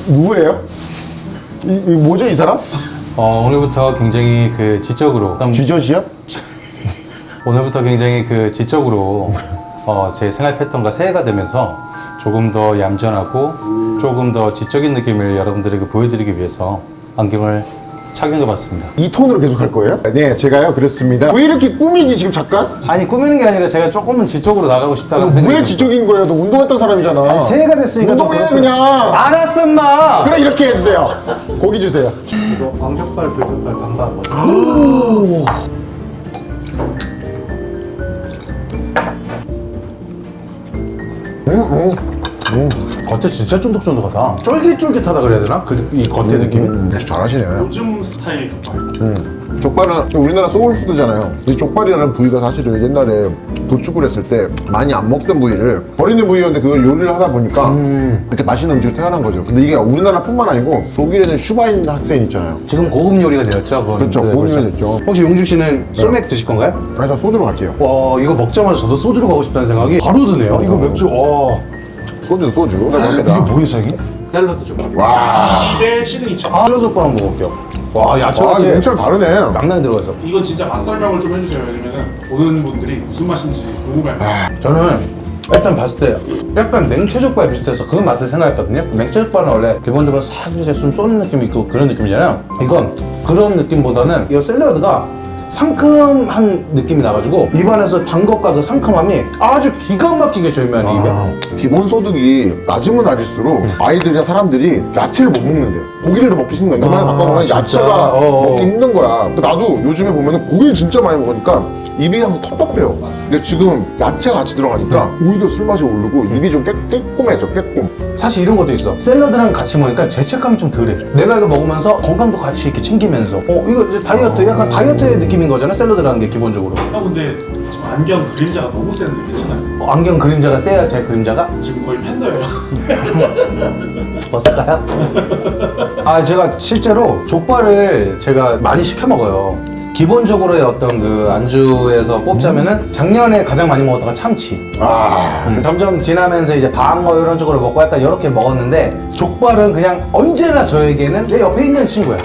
누구예요? 이 뭐죠 이 사람? 오늘부터 굉장히 그 지적으로 쥐젖이요? 오늘부터 굉장히 그 지적으로 제 생활 패턴과 새해가 되면서 조금 더 얌전하고 조금 더 지적인 느낌을 여러분들에게 보여드리기 위해서 안경을 착용해봤습니다. 이 톤으로 계속 할 거예요? 네, 제가요 그랬습니다. 왜 이렇게 꾸미지 지금 잠깐? 아니 꾸미는 게 아니라 제가 조금은 지적으로 나가고 싶다는 생각이 왜 지적인 거예요? 너 운동했던 사람이잖아. 아니, 새해가 됐으니까 좀 운동해 그렇게. 그냥. 알았어 인마. 그래 이렇게 해주세요. 고기 주세요. 이거 왕족발, 불족발 반반. 겉에 진짜 쫀득쫀득하다. 쫄깃쫄깃하다 그래야 되나? 이 겉에 느낌이. 잘하시네. 요즘 스타일 족발. 족발은 우리나라 소울푸드잖아요. 이 족발이라는 부위가 사실은 옛날에 도축을 했을 때 많이 안 먹던 부위를 버리는 부위였는데 그걸 요리를 하다 보니까 이렇게 맛있는 음식이 태어난 거죠. 근데 이게 우리나라뿐만 아니고 독일에는 슈바인 학생 있잖아요. 지금 고급 요리가 되었죠. 그건. 그렇죠. 네, 고급 그렇죠. 요리가 됐죠. 혹시 용중 씨는 소맥 드실 건가요? 그래서 소주로 갈게요. 와 이거 먹자마자 저도 소주로 가고 싶다는 생각이 바로 드네요. 이거 맥주. 와 소주. 갑니다. 이게 뭐예요, 사장님? 샐러드 족발. 집의 시그니처. 샐러드빵 한번 먹을게요. 와 야채가 아, 냉철 다르네. 낭낭이 들어가서. 이건 진짜 맛 설명을 좀 해주세요. 왜냐면은 보는 분들이 무슨 맛인지 궁금해요. 저는 일단 봤을 때 약간 냉채족발 비슷해서 그 맛을 생각했거든요. 냉채족발은 원래 기본적으로 싹 이렇게 좀 쏘는 느낌이 있고 그런 느낌이잖아요. 이건 그런 느낌보다는 이 샐러드가 상큼한 느낌이 나가지고 입안에서 단 것과 그 상큼함이 아주 기가 막히게 절묘한 입에. 기본 소득이 낮으면 낮을수록 아이들이나 사람들이 야채를 못 먹는데 고기를 먹기 힘든 거야. 그만 바꿔보면 진짜? 야채가 먹기 힘든 거야. 나도 요즘에 보면은 고기를 진짜 많이 먹으니까 입이 항상 텁텁해요. 근데 지금 야채가 같이 들어가니까 오히려 술 맛이 오르고 입이 좀 깨꼼해져. 깨꼼. 사실 이런 것도 있어. 샐러드랑 같이 먹으니까 죄책감이 좀 덜해. 내가 이거 먹으면서 건강도 같이 이렇게 챙기면서 이거 이제 다이어트 약간 다이어트의 느낌인 거잖아. 샐러드라는 게 기본적으로. 형 근데 지금 안경 그림자가 너무 세는데 괜찮아요? 안경 그림자가 세야 제 그림자가 지금 거의 팬더예요. 벗을까요? 아 제가 실제로 족발을 제가 많이 시켜 먹어요. 기본적으로의 어떤 그 안주에서 꼽자면은 작년에 가장 많이 먹었던 건 참치. 점점 지나면서 이제 밥 뭐 이런 쪽으로 먹고 약간 이렇게 먹었는데 족발은 그냥 언제나 저에게는 내 옆에 있는 친구야.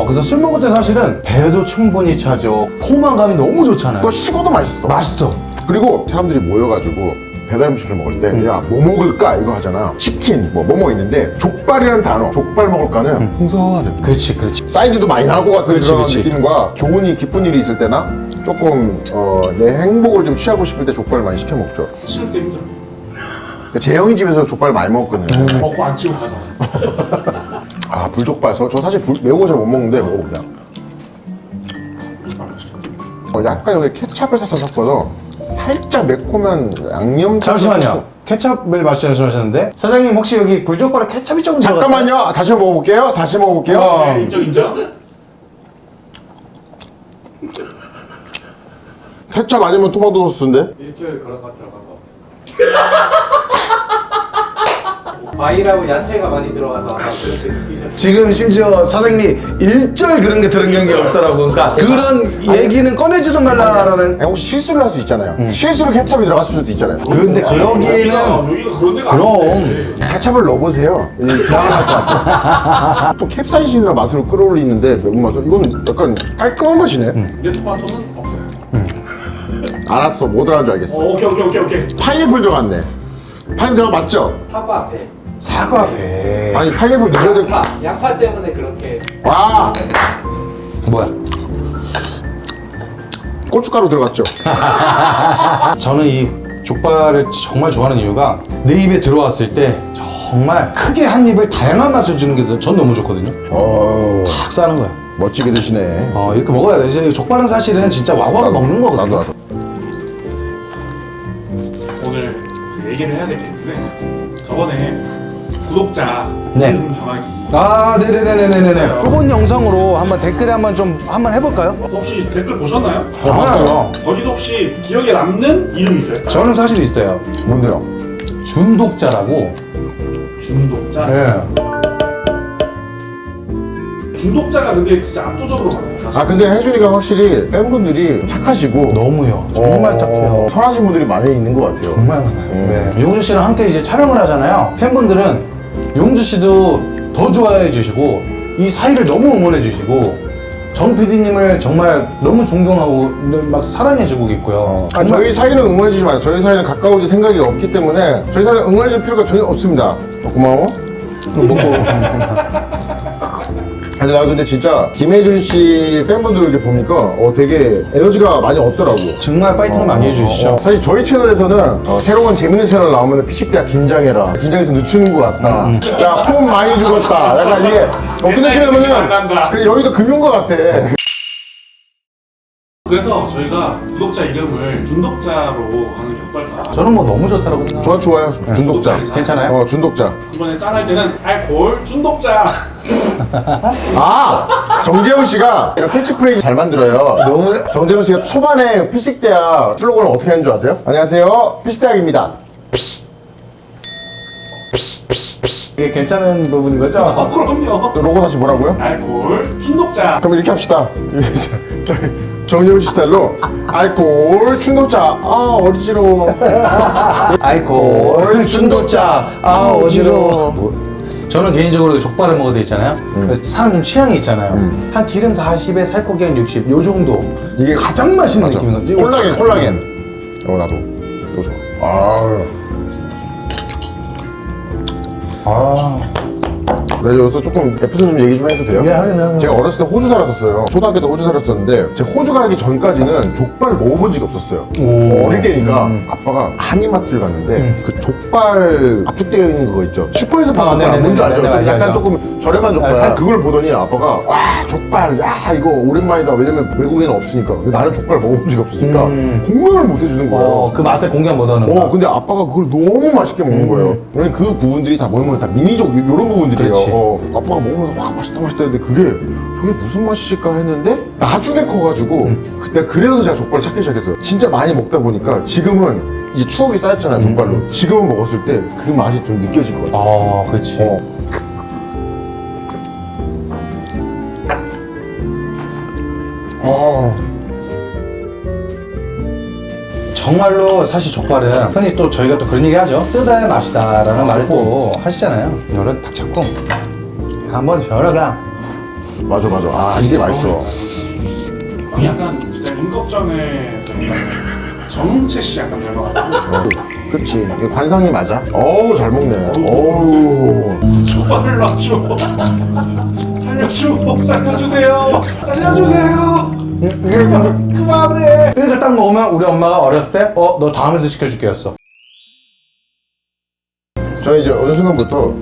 그래서 술 먹을 때 사실은 배도 충분히 차죠. 포만감이 너무 좋잖아요. 그거 식어도 맛있어. 맛있어. 그리고 사람들이 모여가지고 배달 음식을 먹을 때 야 뭐 먹을까 이거 하잖아. 치킨 뭐뭐 있는데 족발이라는 단어 족발 먹을까는 흥선하는 그렇지. 사이드도 많이 나올 것 같은 그렇지, 그런 그렇지. 느낌과 좋은 일 기쁜 일이 있을 때나 조금 내 행복을 좀 취하고 싶을 때 족발을 많이 시켜 먹죠. 치울 때 힘들어. 그러니까 재영이 집에서 족발 많이 먹었거든요. 먹고 안 치우고 가잖아요. 아 불족발 저 사실 매운 거 잘 못 먹는데 먹어보자. 약간 여기 케찹을 살짝 섞어서 살짝 매콤한 양념. 잠시만요. 케찹을 말씀하셨는데 사장님 혹시 여기 불족발에 케찹이 조금 들어갔어요? 잠깐만요. 다시 먹어볼게요. 네, 인정. 케찹 아니면 토마토 소스인데? 일주일 그런 것 들어간 것 같아요. 과일하고 야채가 많이 들어가서 아마 그렇게 느끼셨어요. 지금 심지어 사장님이 일절 그런 게 들은 경우가 없더라고. 그러니까 그런 얘기는 꺼내지도 말라라는. 아니, 혹시 실수를 할 수 있잖아요. 실수로 케찹이 들어갔을 수도 있잖아요. 근데 그러기에는 여기가 그런 데가 그럼 아닌데. 케찹을 넣어보세요. 불안할 것 같아요. 또 캡사이신이나 맛으로 끌어올리는데 매운맛을 이건 약간 깔끔한 맛이네. 근데 토마토는 없어요. 알았어. 뭐 들어간 줄 알겠어. 오케이. 파인애플 들어갔네. 파인애플 들어가 맞죠? 사과 배. 사과배. 아니 파인애플 넣어야 될. 양파 때문에 그렇게. 와 뭐야? 고춧가루 들어갔죠. 저는 이 족발을 정말 좋아하는 이유가 내 입에 들어왔을 때 정말 크게 한 입을 다양한 맛을 주는 게 전 너무 좋거든요. 탁 싸는 거야. 멋지게 드시네. 이렇게 먹어야 돼. 이제 족발은 사실은 진짜 와와가 먹는 거거든요. 나도. 오늘 그 얘기를 해야 될 게 있는데 저번에 구독자 네. 이름 정하기 네네네네네네. 이번 영상으로 한번 댓글에 한번 해볼까요? 혹시 댓글 보셨나요? 봤어요. 거기서 혹시 기억에 남는 이름 있어요? 저는 사실 있어요. 뭔데요? 준독자라고. 중독자? 네. 중독자가 근데 진짜 압도적으로 많아요 사실. 아 근데 혜준이가 확실히 팬분들이 착하시고 너무요. 정말 착해요. 선하신 분들이 많이 있는 것 같아요. 정말 많아요. 네. 용주 씨랑 함께 이제 촬영을 하잖아요. 팬분들은 용주 씨도 더 좋아해 주시고 이 사이를 너무 응원해 주시고 정 PD님을 정말 너무 존경하고 막 사랑해주고 있고요. 저희 사이는 응원해주지 마요. 저희 사이는 가까워질 생각이 없기 때문에 저희 사이는 응원해줄 필요가 전혀 없습니다. 고마워. 먹고. 근데 나 근데 진짜 김혜준 씨 팬분들 이렇게 보니까 되게 에너지가 많이 없더라고. 정말 파이팅 많이 해주시죠. 사실 저희 채널에서는 새로운 재밌는 채널 나오면 피식대야 긴장해라. 긴장해서 늦추는 것 같다. 야, 폼 많이 죽었다. 약간 이게 어떤 느낌이냐면은 그래, 여기도 금융 것 같아. 그래서 저희가 구독자 이름을 준독자로 하는 게 어떨까? 저는 뭐 너무 좋다고 생각해요. 좋아요. 준독자. 괜찮아요? 준독자. 이번에 짠할 때는 알코올 준독자. 정재훈 씨가 이런 캐치프레이즈 잘 만들어요. 너무 정재훈 씨가 초반에 피식대학 슬로건을 어떻게 하는 줄 아세요? 안녕하세요, 피식대학입니다. 이게 괜찮은 부분인 거죠? 그럼요. 로고 다시 뭐라고요? 알코올 준독자. 그럼 이렇게 합시다. 정재훈 씨 스타일로 알코올 중독자. 어지러워. 알코올 중독자. 어지러워. 저는 개인적으로 족발을 먹을 때 있잖아요. 사람 좀 취향이 있잖아요. 한 기름 40에 살코기 한 60. 요 정도. 이게 가장 맛있는 느낌인 거죠. 콜라겐. 나도. 이거 좋아. 네, 여기서 조금 에피소드 좀 얘기 좀 해도 돼요? 네, 하세요. 제가 어렸을 때 호주 살았었어요. 초등학교 때 호주 살았었는데 제가 호주 가기 전까지는 족발을 먹어본 적이 없었어요. 어릴 때니까 아빠가 한인마트를 갔는데 그 족발 압축되어 있는 그거 있죠. 슈퍼에서 파는 족발 네네네. 뭔지 알죠? 네네, 좀 알죠, 약간 알죠. 조금 저렴한 족발. 그걸 보더니 아빠가 와 족발 야 이거 오랜만이다. 왜냐면 외국에는 없으니까. 나는 족발 먹어본 적이 없으니까 공감을 못 해주는 거예요. 그 맛에 공감 못 하는 거. 근데 아빠가 그걸 너무 맛있게 먹는 거예요. 왜냐면 그 부분들이 다 뭐냐면 다 미니족 이런 부분들이에요. 그렇지. 아빠가 먹으면서 와 맛있다 했는데 저게 무슨 맛일까 했는데 나중에 커가지고 그때 그래서 제가 족발을 찾기 시작했어요. 진짜 많이 먹다 보니까 지금은 이제 추억이 쌓였잖아요 족발로. 지금은 먹었을 때 그 맛이 좀 느껴질 것 같아요. 그렇지. 정말로 사실 족발은 흔히 또 저희가 또 그런 얘기 하죠. 뜯어야 맛이다라는 말을 또 하시잖아요. 이거를 딱 잡고 한번 저러 그냥. 맞아. 이게 맛있어. 약간 진짜 임꺽정의 정웅채 씨 약간 닮아가지고. 그렇지. 이게 관상이 맞아. 어우 잘 먹네. 어우. 족발을 놔줘. 살려주세요. 그만해. 이렇게 딱 먹으면 우리 엄마가 어렸을 때 너 다음에도 시켜줄게였어. 저는 이제 어느 순간부터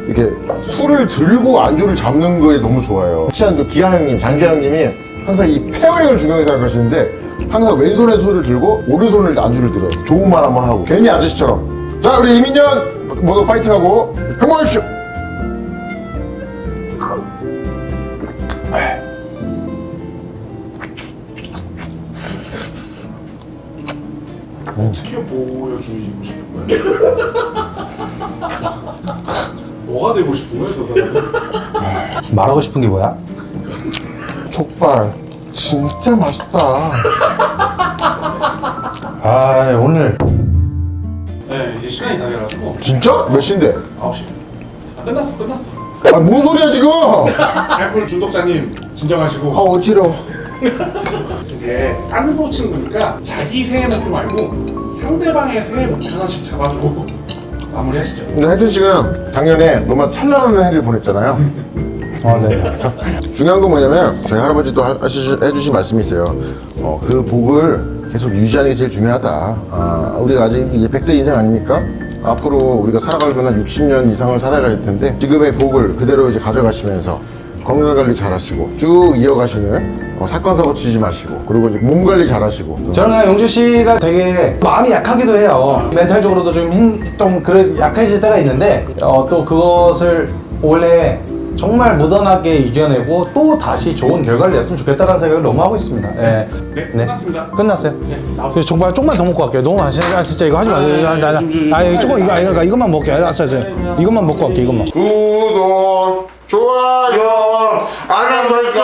이렇게 술을 들고 안주를 잡는 걸 너무 좋아해요. 친한 기아 형님, 장기하 형님이 항상 이 페어링을 중요하게 생각하시는데 항상 왼손에 술을 들고 오른손을 안주를 들어요. 좋은 말 한번 하고 괜히 아저씨처럼. 자 우리 이민현 모두 파이팅하고 행복하십시오. 어떻게 보여주고 싶은 거야? 뭐가 되고 싶은 거야, 저 사람은? 말하고 싶은 게 뭐야? 족발 진짜 맛있다. 오늘 네, 이제 시간이 다 돼가지고 진짜? 몇 시인데? 9시. 끝났어. 뭔 소리야 지금? 알코올 중독자님 진정하시고 어지러워. 이제 깐부 친구니까 자기 새해 목표 말고 상대방의 새해 목표 하나씩 잡아주고 마무리하시죠. 근데 혜준 씨는 작년에 너무 찬란한 해를 보냈잖아요. 네. 중요한 건 뭐냐면 저희 할아버지도 해주신 말씀이 있어요. 그 복을 계속 유지하는 게 제일 중요하다. 우리가 아직 이제 100세 인생 아닙니까? 앞으로 우리가 살아가려면 한 60년 이상을 살아가야 할 텐데 지금의 복을 그대로 이제 가져가시면서 건강 관리 잘하시고 쭉 이어가시는 사건 사고 치지 마시고 그리고 이제 몸 관리 잘하시고. 저는 그냥 용주 씨가 되게 마음이 약하기도 해요. 멘탈적으로도 좀 그래 약해질 때가 있는데 또 그것을 올해 정말 무던하게 이겨내고 또 다시 좋은 결과를 냈으면 좋겠다는 생각을 너무 하고 있습니다. 네, 끝났습니다. 끝났어요. 나오세요. 그래서 정말 조금만 더 먹고 갈게요. 너무 진짜 이거 하지 마세요. 조금 이것만 먹게. 알았어요. 이것만 먹고 갈게요. 이것만. 구독, 좋아요, 알람 설정.